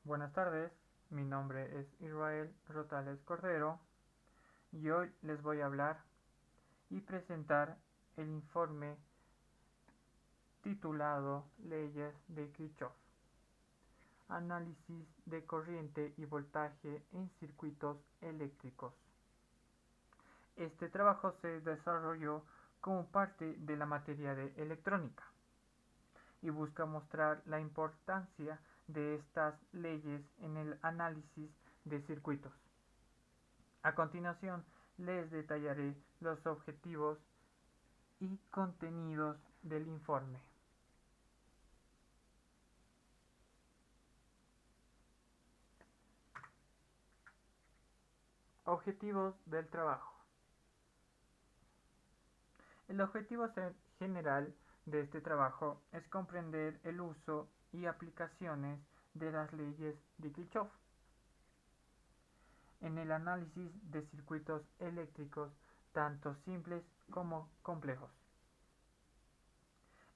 Buenas tardes, mi nombre es Israel Rotales Cordero y hoy les voy a hablar y presentar el informe titulado Leyes de Kirchhoff, análisis de corriente y voltaje en circuitos eléctricos. Este trabajo se desarrolló como parte de la materia de electrónica y busca mostrar la importancia de estas leyes en el análisis de circuitos. A continuación, les detallaré los objetivos y contenidos del informe. Objetivos del trabajo. El objetivo general de este trabajo es comprender el uso y aplicaciones de las leyes de Kirchhoff en el análisis de circuitos eléctricos tanto simples como complejos.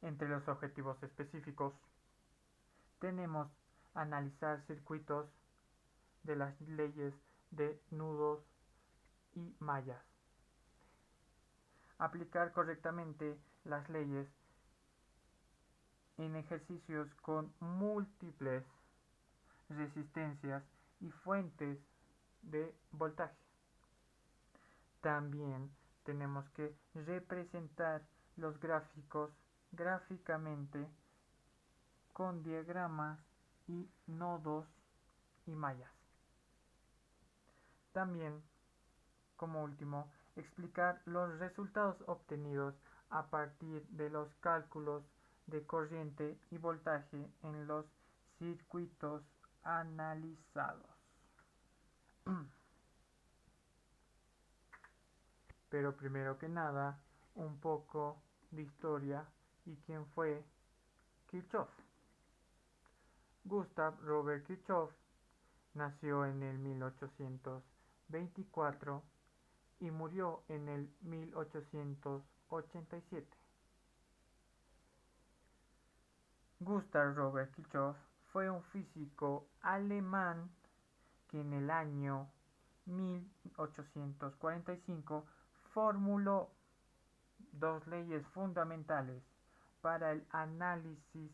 Entre los objetivos específicos tenemos analizar circuitos de las leyes de nudos y mallas, aplicar correctamente las leyes en ejercicios con múltiples resistencias y fuentes de voltaje. También tenemos que representar los gráficos gráficamente con diagramas y nodos y mallas. También, como último, explicar los resultados obtenidos a partir de los cálculos de corriente y voltaje en los circuitos analizados. Pero primero que nada, un poco de historia y quién fue Kirchhoff. Gustav Robert Kirchhoff nació en el 1824 y murió en el 1887. Gustav Robert Kirchhoff fue un físico alemán que en el año 1845 formuló dos leyes fundamentales para el análisis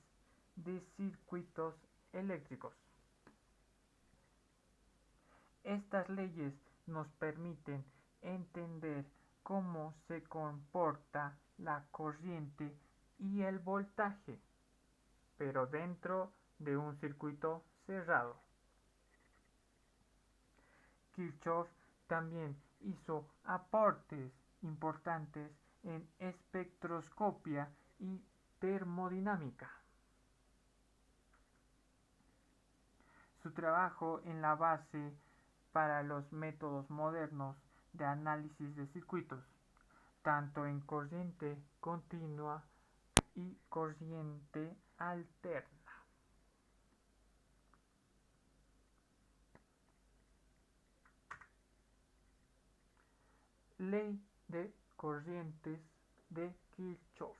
de circuitos eléctricos. Estas leyes nos permiten entender cómo se comporta la corriente y el voltaje, pero dentro de un circuito cerrado. Kirchhoff también hizo aportes importantes en espectroscopia y termodinámica. Su trabajo es la base para los métodos modernos de análisis de circuitos, tanto en corriente continua y corriente alterna. Ley de corrientes de Kirchhoff.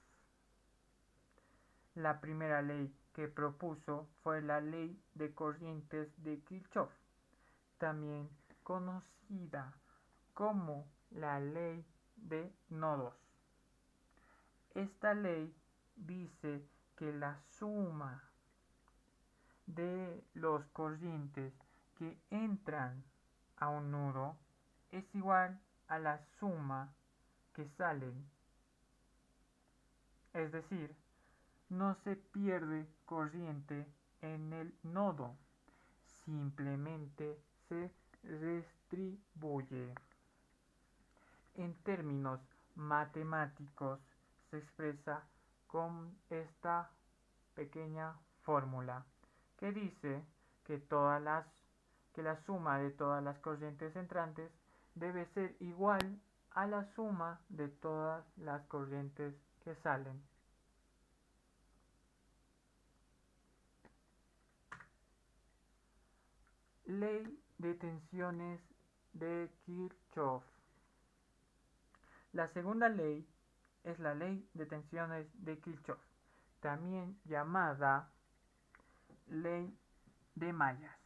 La primera ley que propuso fue la ley de corrientes de Kirchhoff, también conocida como la ley de nodos. Esta ley dice que la suma de los corrientes que entran a un nudo es igual a la suma que salen. Es decir, no se pierde corriente en el nodo, simplemente se distribuye. En términos matemáticos se expresa con esta pequeña fórmula que dice que que la suma de todas las corrientes entrantes debe ser igual a la suma de todas las corrientes que salen. Ley de tensiones de Kirchhoff. La segunda ley es la ley de tensiones de Kirchhoff, también llamada ley de mallas.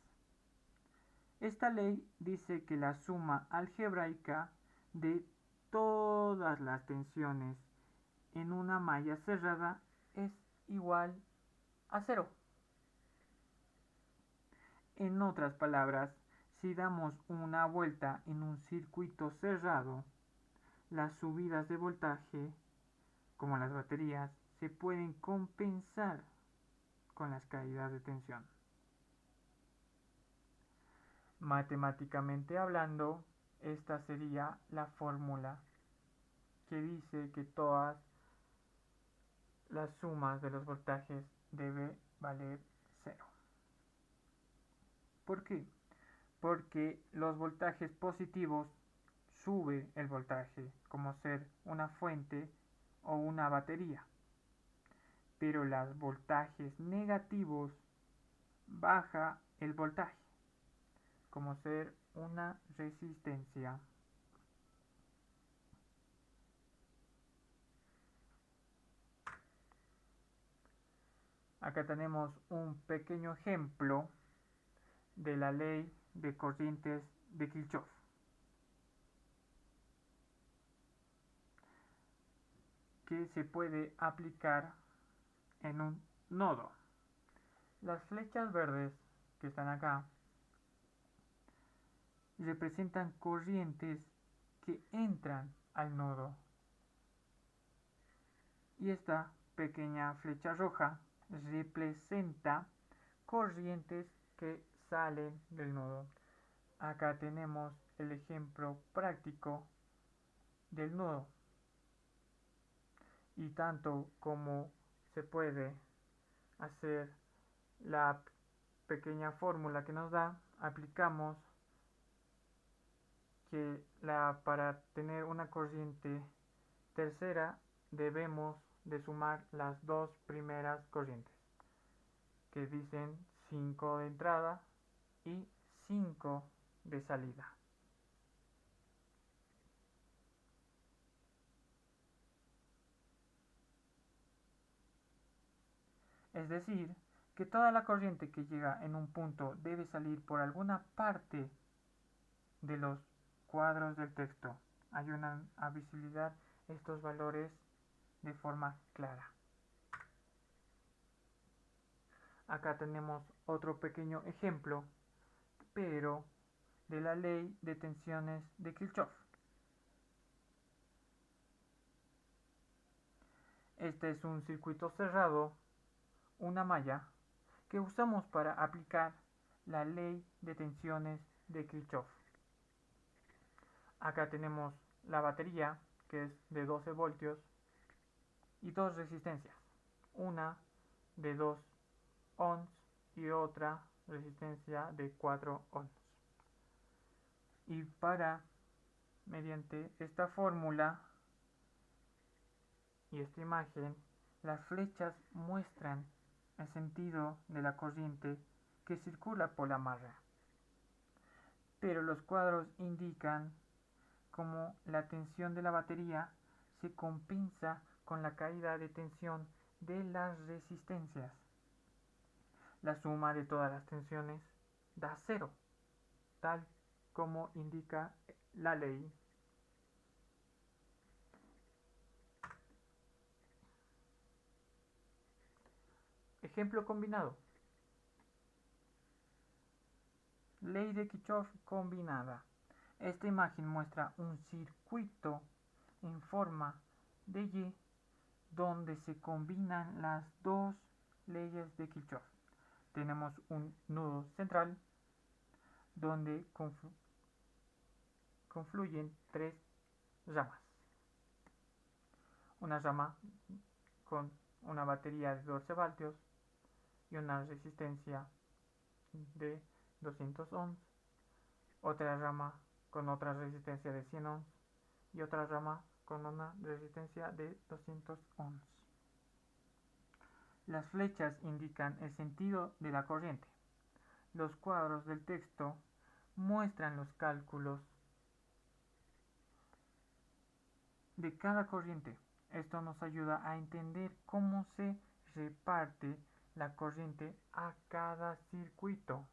Esta ley dice que la suma algebraica de todas las tensiones en una malla cerrada es igual a cero. En otras palabras, si damos una vuelta en un circuito cerrado, las subidas de voltaje, como las baterías, se pueden compensar con las caídas de tensión. Matemáticamente hablando, esta sería la fórmula que dice que todas las sumas de los voltajes debe valer cero. ¿Por qué? Porque los voltajes positivos sube el voltaje, como ser una fuente o una batería, pero los voltajes negativos baja el voltaje, como ser una resistencia. Acá tenemos un pequeño ejemplo de la ley de corrientes de Kirchhoff. Que se puede aplicar en un nodo. Las flechas verdes que están acá representan corrientes que entran al nodo. Y esta pequeña flecha roja representa corrientes que salen del nodo. Acá tenemos el ejemplo práctico del nodo. Y tanto como se puede hacer la pequeña fórmula que nos da, aplicamos que para tener una corriente tercera debemos de sumar las dos primeras corrientes, que dicen 5 de entrada y 5 de salida. Es decir, que toda la corriente que llega en un punto debe salir por alguna parte de los cuadros del texto. Ayudan a visibilizar estos valores de forma clara. Acá tenemos otro pequeño ejemplo, pero de la ley de tensiones de Kirchhoff. Este es un circuito cerrado, una malla, que usamos para aplicar la ley de tensiones de Kirchhoff. Acá tenemos la batería, que es de 12 voltios, y dos resistencias, una de 2 ohms y otra resistencia de 4 ohms. Y mediante esta fórmula y esta imagen, las flechas muestran el sentido de la corriente que circula por la malla, pero los cuadros indican cómo la tensión de la batería se compensa con la caída de tensión de las resistencias. La suma de todas las tensiones da cero, tal como indica la ley. Ejemplo combinado. Ley de Kirchhoff combinada. Esta imagen muestra un circuito en forma de Y donde se combinan las dos leyes de Kirchhoff. Tenemos un nudo central donde confluyen tres ramas. Una rama con una batería de 12 voltios y una resistencia de 200 ohms, otra rama con otra resistencia de 100 ohms y otra rama con una resistencia de 200 ohms. Las flechas indican el sentido de la corriente. Los cuadros del texto muestran los cálculos de cada corriente. Esto nos ayuda a entender cómo se reparte la corriente a cada circuito.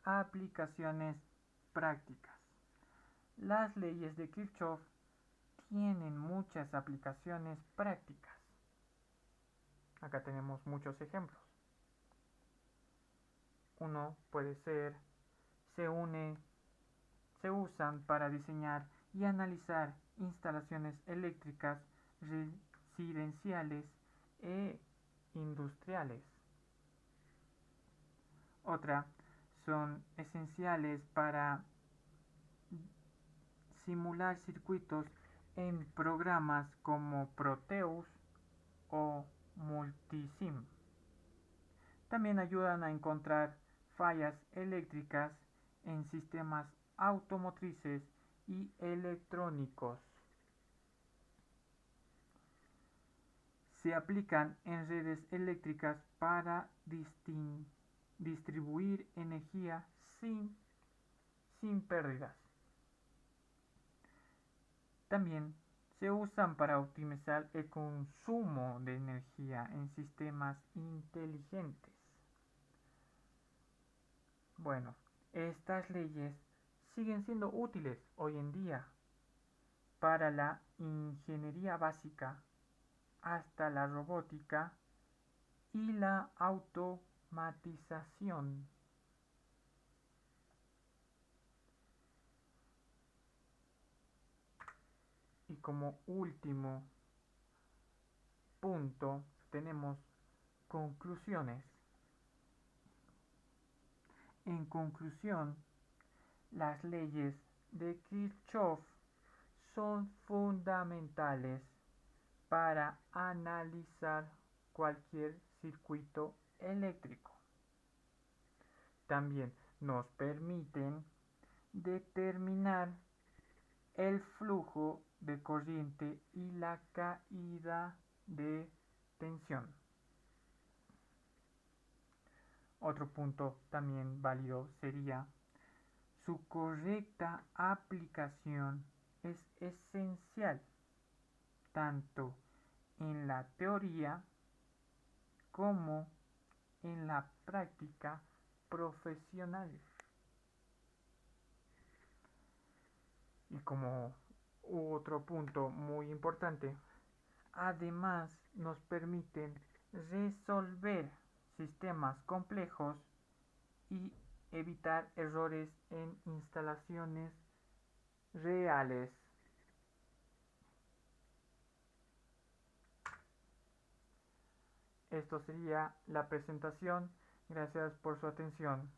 aplicaciones prácticas. Las leyes de Kirchhoff tienen muchas aplicaciones prácticas. Acá tenemos muchos ejemplos. Uno puede ser, se usan para diseñar y analizar instalaciones eléctricas residenciales e industriales. Otra, son esenciales para simular circuitos en programas como Proteus o Multisim. También ayudan a encontrar fallas eléctricas en sistemas automotrices y electrónicos. Se aplican en redes eléctricas para distribuir energía sin pérdidas. También se usan para optimizar el consumo de energía en sistemas inteligentes. Bueno, estas leyes siguen siendo útiles hoy en día para la ingeniería básica hasta la robótica y la automatización. Y como último punto tenemos conclusiones. En conclusión, las leyes de Kirchhoff son fundamentales para analizar cualquier circuito eléctrico. También nos permiten determinar el flujo de corriente y la caída de tensión. Otro punto también válido sería su correcta aplicación es esencial tanto en la teoría como en la práctica profesional. Y como otro punto muy importante, además nos permiten resolver sistemas complejos y evitar errores en instalaciones reales. Esto sería la presentación. Gracias por su atención.